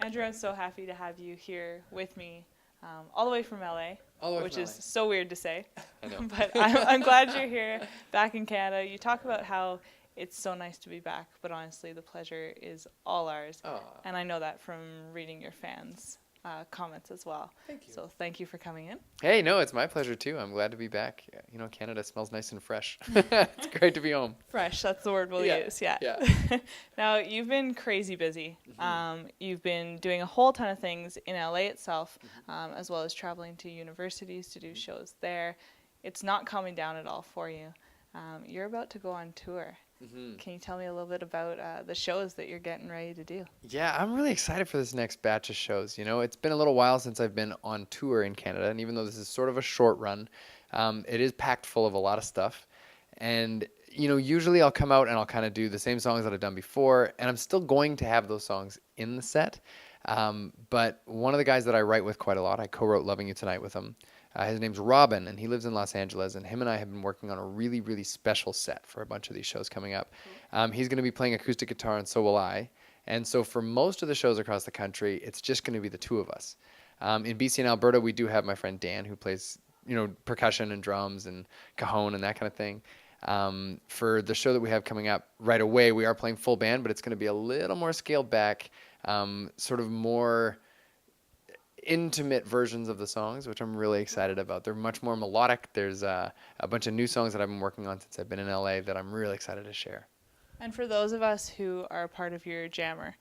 Andrew, I'm so happy to have you here with me, all the way from LA, which is so weird to say. I know. But I'm glad you're here, back in Canada. You talk about how it's so nice to be back, but honestly, the pleasure is all ours. Aw, And I know that from reading your fans' comments as well. thank you. So thank you for coming in. Hey, no, it's my pleasure too. I'm glad to be back. You know, Canada smells nice and fresh. It's great to be home. Fresh, that's the word we'll use, yeah. Now, you've been crazy busy. You've been doing a whole ton of things in LA itself, as well as traveling to universities to do shows there. It's not calming down at all for you. You're about to go on tour. Can you tell me a little bit about the shows that you're getting ready to do? Yeah, I'm really excited for this next batch of shows. You know, it's been a little while since I've been on tour in Canada, and even though this is sort of a short run, it is packed full of a lot of stuff. And, you know, usually I'll come out and I'll kind of do the same songs that I've done before, and I'm still going to have those songs in the set. But one of the guys that I write with quite a lot, I co-wrote Loving You Tonight with him. His name's Robin, and he lives in Los Angeles, and him and I have been working on a really, really special set for a bunch of these shows coming up. He's going to be playing acoustic guitar, and so will I. And so for most of the shows across the country, it's just going to be the two of us. In BC and Alberta, we do have my friend Dan, who plays, you know, percussion and drums and cajon and that kind of thing. For the show that we have coming up right away, we are playing full band, but it's going to be a little more scaled back, sort of more intimate versions of the songs, which I'm really excited about. They're much more melodic. There's a bunch of new songs that I've been working on since I've been in LA that I'm really excited to share. And for those of us who are part of your jammer,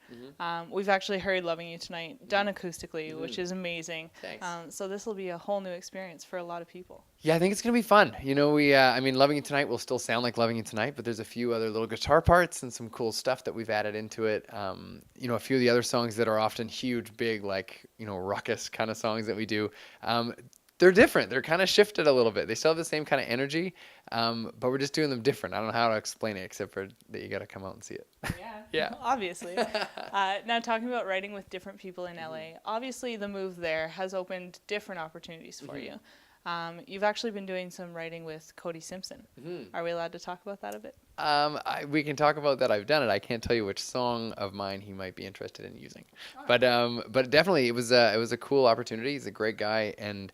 we've actually heard Loving You Tonight done acoustically, which is amazing. Thanks. So this will be a whole new experience for a lot of people. Yeah, I think it's going to be fun. You know, I mean, Loving You Tonight will still sound like Loving You Tonight, but there's a few other little guitar parts and some cool stuff that we've added into it. You know, a few of the other songs that are often huge, big, like, you know, ruckus kind of songs that we do, they're different. They're kind of shifted a little bit. They still have the same kind of energy, but we're just doing them different. I don't know how to explain it except for that you got to come out and see it. Yeah. Obviously. Now, talking about writing with different people in LA, obviously the move there has opened different opportunities for you. You've actually been doing some writing with Cody Simpson. Are we allowed to talk about that a bit? We can talk about that. I've done it. I can't tell you which song of mine he might be interested in using, but definitely it was a cool opportunity. He's a great guy, and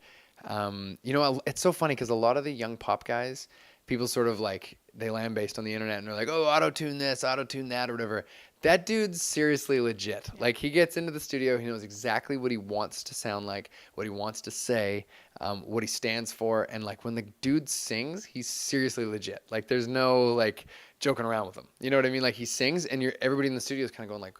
you know, it's so funny because a lot of the young pop guys, people sort of like, they lambaste on the internet and they're like, oh, auto-tune this, auto-tune that, or whatever. That dude's seriously legit. Like, he gets into the studio, he knows exactly what he wants to sound like, what he wants to say, what he stands for, and like when the dude sings, he's seriously legit. Like, there's no like joking around with him. You know what I mean? Like, he sings and everybody in the studio is kind of going like,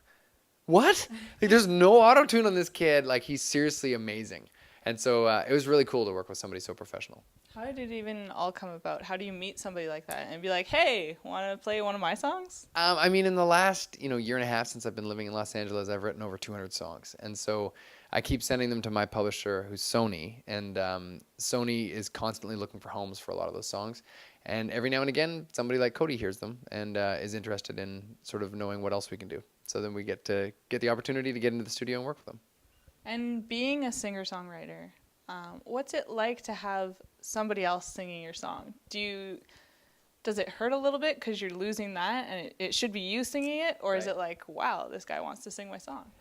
what? Like, there's no auto-tune on this kid. Like, he's seriously amazing. And so it was really cool to work with somebody so professional. How did it even all come about? How do you meet somebody like that and be like, hey, want to play one of my songs? I mean, in the last, you know, year and a half since I've been living in Los Angeles, I've written over 200 songs. And so I keep sending them to my publisher, who's Sony. And Sony is constantly looking for homes for a lot of those songs. And every now and again, somebody like Cody hears them and is interested in sort of knowing what else we can do. So then we get the opportunity to get into the studio and work with them. And being a singer-songwriter, what's it like to have somebody else singing your song? Does it hurt a little bit because you're losing that and it should be you singing it? Or is it like, wow, this guy wants to sing my song?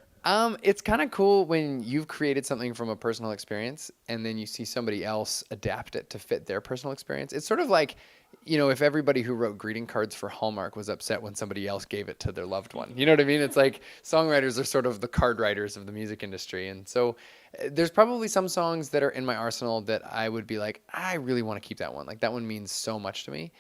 It's kind of cool when you've created something from a personal experience and then you see somebody else adapt it to fit their personal experience. It's sort of like, you know, if everybody who wrote greeting cards for Hallmark was upset when somebody else gave it to their loved one. You know what I mean? It's like songwriters are sort of the card writers of the music industry. And so there's probably some songs that are in my arsenal that I would be like, I really want to keep that one. Like, that one means so much to me.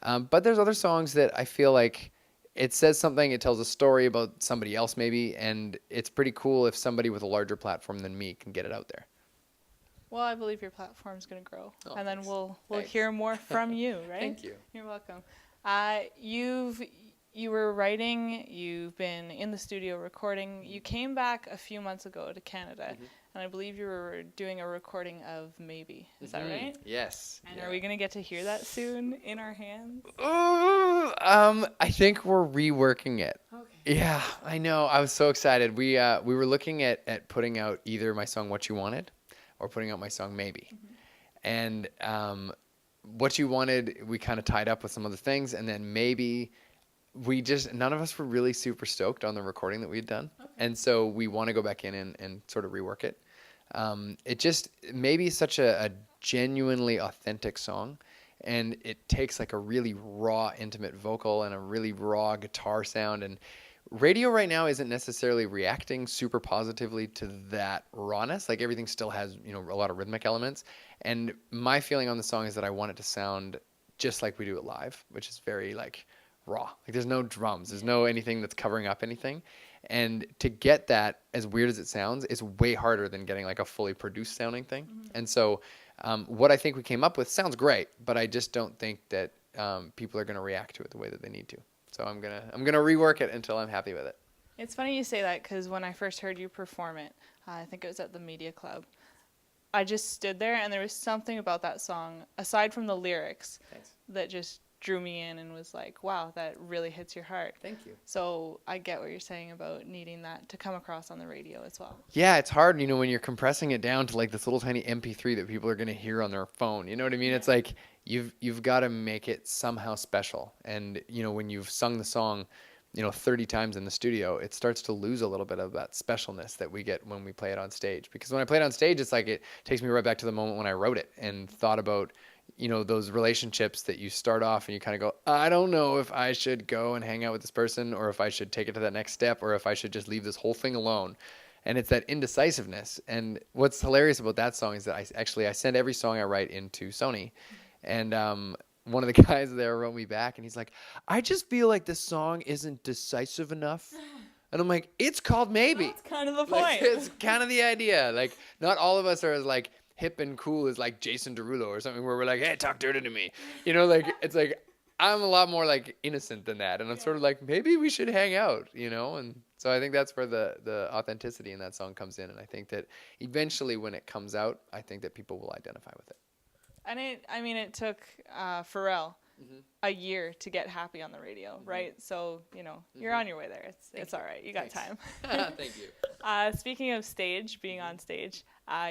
But there's other songs that I feel like it says something, it tells a story about somebody else maybe, and it's pretty cool if somebody with a larger platform than me can get it out there. Well, I believe your platform's going to grow, and then Thanks. we'll Thanks. hear more from you, right? Thank you. You're welcome. You were writing, you've been in the studio recording. You came back a few months ago to Canada, and I believe you were doing a recording of Maybe. Is that right? Yes. And are we going to get to hear that soon in our hands? I think we're reworking it. Okay. Yeah, I know. I was so excited. We were looking at putting out either my song What You Wanted or putting out my song Maybe. And What You Wanted, we kind of tied up with some other things, and then Maybe none of us were really super stoked on the recording that we'd done. Okay. And so we want to go back in and sort of rework it. It just maybe such a genuinely authentic song, and it takes like a really raw, intimate vocal and a really raw guitar sound. And radio right now isn't necessarily reacting super positively to that rawness. Like everything still has, a lot of rhythmic elements. And my feeling on the song is that I want it to sound just like we do it live, which is very like raw. Like there's no drums, there's no anything that's covering up anything. And to get that, as weird as it sounds, is way harder than getting like a fully produced sounding thing. Mm-hmm. And so what I think we came up with sounds great, but I just don't think that people are going to react to it the way that they need to. So I'm gonna rework it until I'm happy with it. It's funny you say that, because when I first heard you perform it, I think it was at the Media Club, I just stood there and there was something about that song, aside from the lyrics, that just drew me in and was like, wow, that really hits your heart. Thank you. So I get what you're saying about needing that to come across on the radio as well. Yeah, it's hard, when you're compressing it down to like this little tiny MP3 that people are going to hear on their phone. You know what I mean? Yeah. It's like you've got to make it somehow special. And, when you've sung the song, 30 times in the studio, it starts to lose a little bit of that specialness that we get when we play it on stage. Because when I play it on stage, it's like it takes me right back to the moment when I wrote it and thought about those relationships that you start off and you kind of go, I don't know if I should go and hang out with this person, or if I should take it to that next step, or if I should just leave this whole thing alone. And it's that indecisiveness. And what's hilarious about that song is that I send every song I write into Sony. And one of the guys there wrote me back and he's like, I just feel like this song isn't decisive enough. And I'm like, it's called Maybe. That's kind of the like, point. It's kind of the idea. Like, not all of us are as like hip and cool as like Jason Derulo or something, where we're like, hey, talk dirty to me. It's like I'm a lot more like innocent than that. And I'm sort of like, maybe we should hang out, And so I think that's where the authenticity in that song comes in. And I think that eventually when it comes out, I think that people will identify with it. And it took Pharrell a year to get Happy on the radio, right? So, you're on your way there. It's all right. You got time. Thank you. Speaking of stage, being on stage,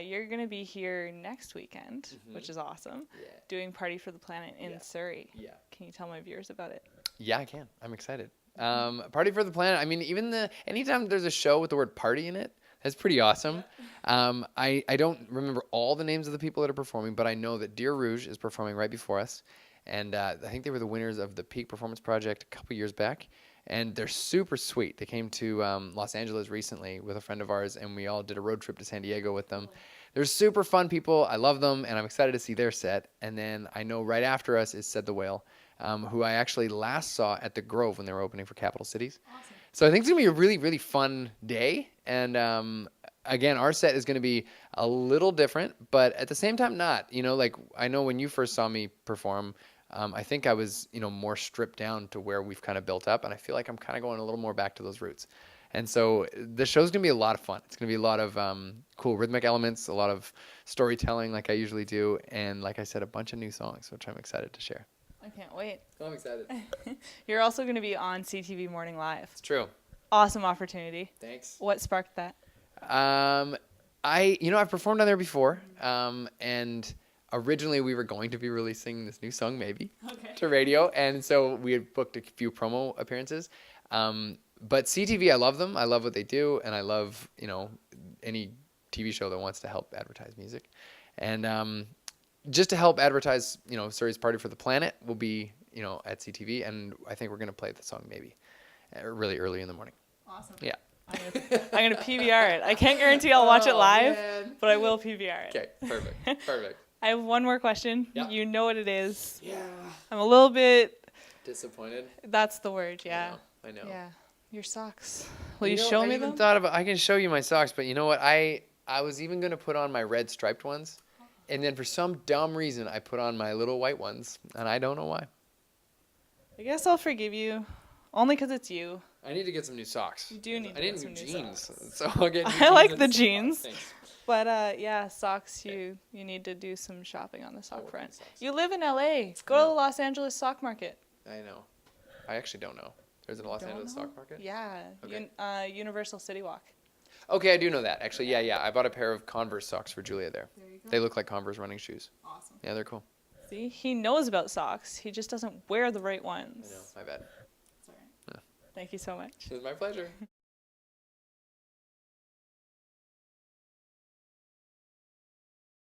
you're going to be here next weekend, which is awesome, doing Party for the Planet in Surrey. Yeah. Can you tell my viewers about it? Yeah, I can. I'm excited. Party for the Planet, even anytime there's a show with the word party in it, that's pretty awesome. I don't remember all the names of the people that are performing, but I know that Dear Rouge is performing right before us. And I think they were the winners of the Peak Performance Project a couple years back. And they're super sweet. They came to Los Angeles recently with a friend of ours, and we all did a road trip to San Diego with them. They're super fun people. I love them, and I'm excited to see their set. And then I know right after us is Said the Whale, who I actually last saw at the Grove when they were opening for Capital Cities. Awesome. So I think it's going to be a really, really fun day. And again, our set is going to be a little different, but at the same time not. I know when you first saw me perform, I think I was, more stripped down to where we've kind of built up, and I feel like I'm kind of going a little more back to those roots. And so the show's going to be a lot of fun. It's going to be a lot of cool rhythmic elements, a lot of storytelling like I usually do, and like I said, a bunch of new songs, which I'm excited to share. I can't wait. I'm excited. You're also going to be on CTV Morning Live. It's true. Awesome opportunity. Thanks. What sparked that? I've performed on there before, and originally we were going to be releasing this new song, Maybe, to radio, and so we had booked a few promo appearances. But CTV, I love them. I love what they do, and I love, any TV show that wants to help advertise music. And just to help advertise, Surrey's Party for the Planet will be, at CTV, and I think we're going to play the song Maybe really early in the morning. Awesome. Yeah. I'm gonna PVR it. I can't guarantee I'll watch it live, but I will PVR it. Okay, perfect. I have one more question. Yeah. You know what it is. Yeah. I'm a little bit disappointed. That's the word, yeah. I know. Yeah. Your socks. Will you show me them? I can show you my socks, but you know what? I was even gonna put on my red striped ones, and then for some dumb reason I put on my little white ones, and I don't know why. I guess I'll forgive you, only because it's you. I need to get some new socks. You do need to get some new jeans, socks. So I'll get new I like the jeans. Thanks. But socks, you need to do some shopping on the sock front. You live in LA. Go to the Los Angeles sock market. I know. I actually don't know. There's a Los Angeles sock market? Yeah. Okay. Universal City Walk. Okay, I do know that. Actually, yeah. I bought a pair of Converse socks for Julia there. There you go. They look like Converse running shoes. Awesome. Yeah, they're cool. See, he knows about socks. He just doesn't wear the right ones. I know. My bad. Thank you so much. It was my pleasure.